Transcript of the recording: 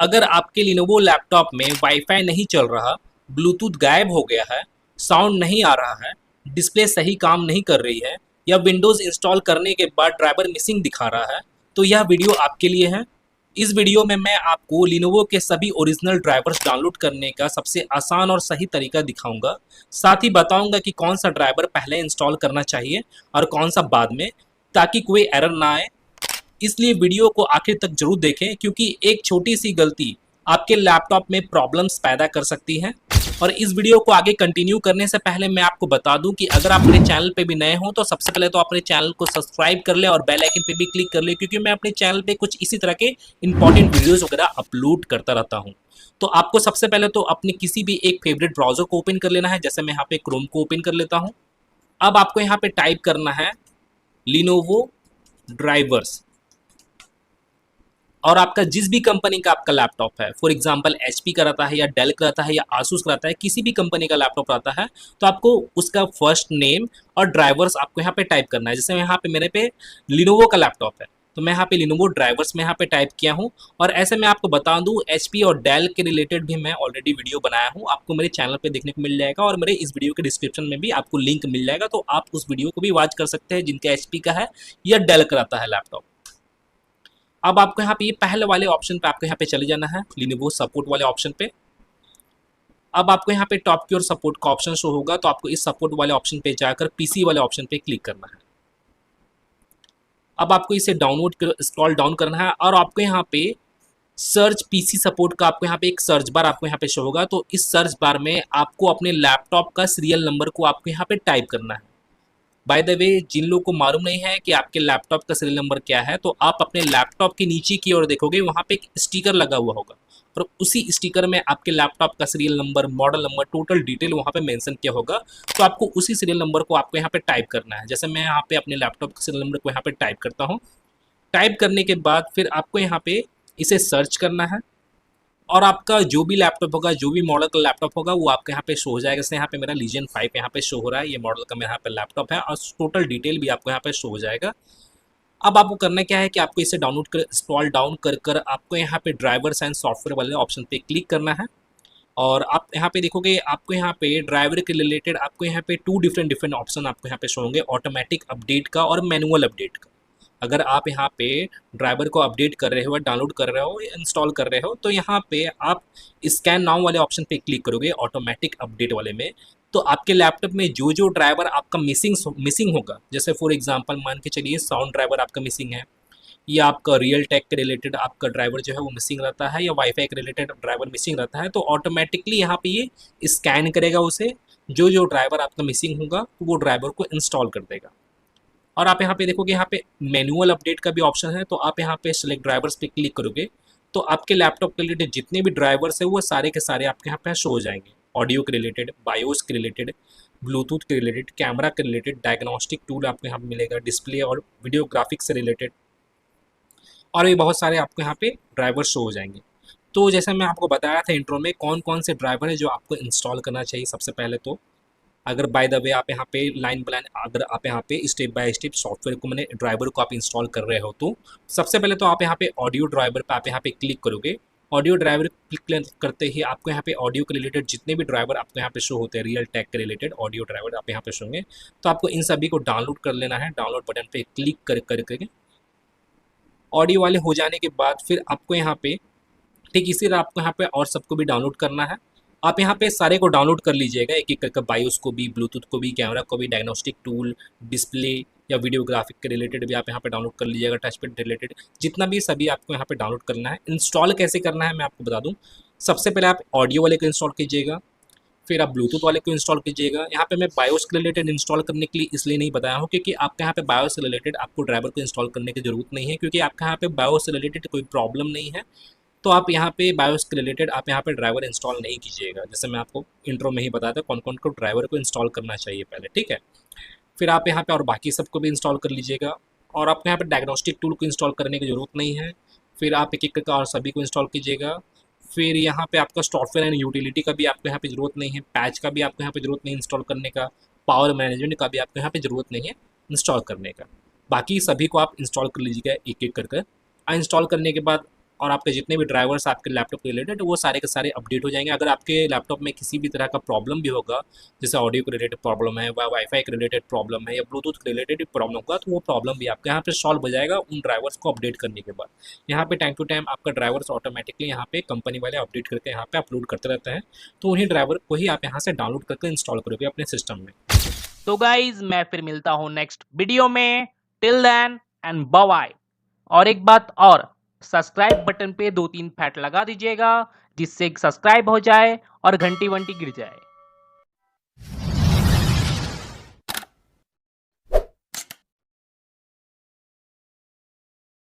अगर आपके Lenovo laptop में वाईफाई नहीं चल रहा, ब्लूटूथ गायब हो गया है, साउंड नहीं आ रहा है, डिस्प्ले सही काम नहीं कर रही है या विंडोज़ इंस्टॉल करने के बाद ड्राइवर मिसिंग दिखा रहा है, तो यह वीडियो आपके लिए है। इस वीडियो में मैं आपको लिनोवो के सभी ओरिजिनल ड्राइवर्स डाउनलोड करने का सबसे आसान और सही तरीका दिखाऊंगा। साथ ही बताऊंगा कि कौन सा ड्राइवर पहले इंस्टॉल करना चाहिए और कौन सा बाद में, ताकि कोई एरर ना आए। इसलिए वीडियो को आखिर तक जरूर देखें, क्योंकि एक छोटी सी गलती आपके लैपटॉप में प्रॉब्लम्स पैदा कर सकती है। और इस वीडियो को आगे कंटिन्यू करने से पहले मैं आपको बता दूं कि अगर आप मेरे चैनल पे भी नए हो तो सबसे पहले तो अपने चैनल को सब्सक्राइब कर ले और बेल आइकन पे भी क्लिक कर ले, क्योंकि मैं अपने चैनल पे कुछ इसी तरह के इंपॉर्टेंट वीडियोस वगैरह अपलोड करता रहता हूं। तो आपको सबसे पहले तो अपने किसी भी एक फेवरेट ब्राउजर को ओपन कर लेना है। जैसे मैं यहाँ पे क्रोम को ओपन कर लेता हूँ। अब आपको यहाँ पे टाइप करना है लिनोवो ड्राइवर्स, और आपका जिस भी कंपनी का आपका लैपटॉप है, फॉर एग्जांपल एचपी का रहता है या डेल का रहता है या आसूस का रहता है, किसी भी कंपनी का लैपटॉप रहता है, तो आपको उसका फर्स्ट नेम और ड्राइवर्स आपको यहाँ पे टाइप करना है। जैसे यहाँ पे मेरे पे लिनोवो का लैपटॉप है, तो मैं यहाँ पे लिनोवो ड्राइवर्स में यहाँ पे टाइप किया हूँ। और ऐसे मैं आपको बता दूँ, एचपी और डेल के रिलेटेड भी मैं ऑलरेडी वीडियो बनाया हूँ, आपको मेरे चैनल पे देखने को मिल जाएगा, और मेरे इस वीडियो के डिस्क्रिप्शन में भी आपको लिंक मिल जाएगा, तो आप उस वीडियो को भी वॉच कर सकते हैं जिनका एचपी का है या डेल का रहता है लैपटॉप। अब आपको यहाँ पे ये पहले वाले ऑप्शन पे आपको यहाँ पे चले जाना है, लिनोवो सपोर्ट वाले ऑप्शन पे। अब आपको यहाँ पे टॉप की ओर सपोर्ट का ऑप्शन शो होगा, तो आपको इस सपोर्ट वाले ऑप्शन पे जाकर पीसी वाले ऑप्शन पे क्लिक करना है। अब आपको इसे डाउनलोड स्क्रॉल डाउन करना है, और आपको यहाँ पे सर्च पीसी सपोर्ट का आपको यहाँ पे एक सर्च बार आपको यहाँ पे शो होगा। तो इस सर्च बार में आपको अपने लैपटॉप का सीरियल नंबर को आपको यहाँ पे टाइप करना है। बाय द वे, जिन लोगों को मालूम नहीं है कि आपके लैपटॉप का सीरियल नंबर क्या है, तो आप अपने लैपटॉप के नीचे की ओर देखोगे, वहाँ पे एक स्टिकर लगा हुआ होगा, और उसी स्टिकर में आपके लैपटॉप का serial number, model number, total detail वहाँ पे मेंशन किया होगा। तो आपको उसी सीरियल नंबर को आपको यहाँ पे टाइप करना है। जैसे मैं यहाँ पे अपने लैपटॉप के सीरियल नंबर को यहाँ पे टाइप करता हूँ। टाइप करने के बाद फिर आपको यहाँ पे इसे सर्च करना है, और आपका जो भी लैपटॉप होगा, जो भी मॉडल का लैपटॉप होगा, वो आपके यहाँ पे शो हो जाएगा। जैसे यहाँ पे मेरा लीजियन 5 यहाँ पे शो हो रहा है, ये मॉडल का मेरा यहाँ पे लैपटॉप है, और टोटल डिटेल भी आपको यहाँ पे शो हो जाएगा। अब आपको करना क्या है कि आपको इसे डाउनलोड कर स्क्रॉल डाउन कर कर आपको यहाँ पे ड्राइवर्स एंड सॉफ्टवेयर वाले ऑप्शन पे क्लिक करना है। और आप यहाँ पे देखोगे, आपको यहाँ पे ड्राइवर के रिलेटेड आपको यहाँ पे टू डिफरेंट ऑप्शन आपको यहाँ पे शो होंगे, ऑटोमेटिक अपडेट का और मैनुअल अपडेट का। अगर आप यहाँ पे ड्राइवर को अपडेट कर रहे हो, डाउनलोड कर रहे हो या इंस्टॉल कर रहे हो, तो यहाँ पे आप स्कैन नाउ वाले ऑप्शन पे क्लिक करोगे ऑटोमेटिक अपडेट वाले में। तो आपके लैपटॉप में जो जो ड्राइवर आपका मिसिंग होगा, जैसे फॉर एग्जांपल मान के चलिए साउंड ड्राइवर आपका मिसिंग है, या आपका रियल टेक के रिलेटेड आपका ड्राइवर जो है वो मिसिंग रहता है, या वाईफाई के रिलेटेड ड्राइवर मिसिंग रहता है, तो ऑटोमेटिकली यहाँ पे ये स्कैन करेगा उसे, जो जो ड्राइवर आपका मिसिंग होगा वो ड्राइवर को इंस्टॉल कर देगा। और आप यहाँ पे देखोगे, यहाँ पे मैनुअल अपडेट का भी ऑप्शन है, तो आप यहाँ पे सिलेक्ट ड्राइवर्स पे क्लिक करोगे, तो आपके लैपटॉप के रिलेटेड जितने भी ड्राइवर्स है वो सारे के सारे आपके यहाँ पे शो हो जाएंगे। ऑडियो के रिलेटेड, बायोस के रिलेटेड, ब्लूटूथ के रिलेटेड, कैमरा के रिलेटेड, डायग्नोस्टिक टूल आपको यहाँ पे मिलेगा, डिस्प्ले और वीडियो ग्राफिक्स से रिलेटेड, और भी बहुत सारे आपको यहाँ पे ड्राइवर शो हो जाएंगे। तो जैसे मैं आपको बताया था इंट्रो में, कौन कौन से ड्राइवर है जो आपको इंस्टॉल करना चाहिए। सबसे पहले तो अगर बाय द वे आप यहाँ पे लाइन बाय लाइन, अगर आप यहाँ पे स्टेप बाय स्टेप सॉफ्टवेयर को, मैंने ड्राइवर को आप इंस्टॉल कर रहे हो, तो सबसे पहले तो आप यहाँ पे ऑडियो ड्राइवर पे आप यहाँ पे क्लिक करोगे। ऑडियो ड्राइवर क्लिक करते ही आपको यहाँ पे ऑडियो के रिलेटेड जितने भी ड्राइवर आपको यहाँ पे शो होते हैं, रियल टेक के रिलेटेड ऑडियो ड्राइवर आप यहाँ पे शो होंगे, तो आपको इन सभी को डाउनलोड कर लेना है। डाउनलोड बटन पे क्लिक करके ऑडियो वाले हो जाने के बाद फिर आपको यहाँ पे ठीक इसी तरह आपको यहाँ पे और सबको भी डाउनलोड करना है। आप यहाँ पे सारे को डाउनलोड कर लीजिएगा, एक एक करके, बायोस को भी, ब्लूटूथ को भी, कैमरा को भी, डायग्नोस्टिक टूल, डिस्प्ले या वीडियो ग्राफिक के रिलेटेड भी आप यहाँ पे डाउनलोड कर लीजिएगा, टच पैड रिलेटेड जितना भी सभी आपको यहाँ पे डाउनलोड करना है। इंस्टॉल कैसे करना है मैं आपको बता दूँ। सबसे पहले आप ऑडियो वाले को इंस्टॉल कीजिएगा, फिर आप ब्लूटूथ वाले को इंस्टॉल कीजिएगा। यहाँ पे मैं बायोस के रिलेटेड इंस्टॉल करने के लिए इसलिए नहीं बताया हूँ, क्योंकि आपके यहाँ पे बायोस से रिलेटेड आपको ड्राइवर को इंस्टॉल करने की जरूरत नहीं है, क्योंकि आपके यहाँ पे बायोस से रिलेटेड कोई प्रॉब्लम नहीं है। तो आप यहाँ पे बायोस के रिलेटेड आप यहाँ पे ड्राइवर इंस्टॉल नहीं कीजिएगा। जैसे मैं आपको इंट्रो में ही बताया था कौन कौन को ड्राइवर को इंस्टॉल करना चाहिए पहले, ठीक है। फिर आप यहाँ पे और बाकी सबको भी इंस्टॉल कर लीजिएगा, और आपको यहाँ पे डायग्नोस्टिक टूल को इंस्टॉल करने की ज़रूरत नहीं है। फिर आप एक एक करके और सभी को इंस्टॉल कीजिएगा। फिर यहाँ पे आपका सॉफ्टवेयर एंड यूटिलिटी का भी आपको यहाँ पे ज़रूरत नहीं है, पैच का भी आपको यहाँ पे ज़रूरत नहीं इंस्टॉल करने का, पावर मैनेजमेंट का भी आपको यहाँ पे ज़रूरत नहीं है इंस्टॉल करने का। बाकी सभी को आप इंस्टॉल कर लीजिएगा एक एक करके। इंस्टॉल करने के बाद और आपके जितने भी ड्राइवर्स आपके लैपटॉप के रिलेटेड वो सारे के सारे अपडेट हो जाएंगे। अगर आपके लैपटॉप में किसी भी तरह का प्रॉब्लम भी होगा, जैसे ऑडियो के रिलेटेड प्रॉब्लम है, वाईफाई के रिलेटेड प्रॉब्लम है या ब्लूटूथ के रिलेटेड प्रॉब्लम होगा, तो वो प्रॉब्लम भी आपके यहाँ पे सॉल्व हो जाएगा उन ड्राइवर्स को अपडेट करने के बाद। यहाँ पे टाइम टू टाइम आपका ड्राइवर्स ऑटोमेटिकली यहाँ पे कंपनी वाले अपडेट करके यहाँ पे अपलोड करते रहते हैं, तो उन्हीं ड्राइवर को ही आप यहाँ से डाउनलोड करके इंस्टॉल करोगे अपने सिस्टम में। तो गाइज मैं फिर मिलता हूं नेक्स्ट वीडियो में। Till then and bye. और एक बात और, सब्सक्राइब बटन पे 2-3 फैट लगा दीजिएगा जिससे सब्सक्राइब हो जाए और घंटी वंटी गिर जाए।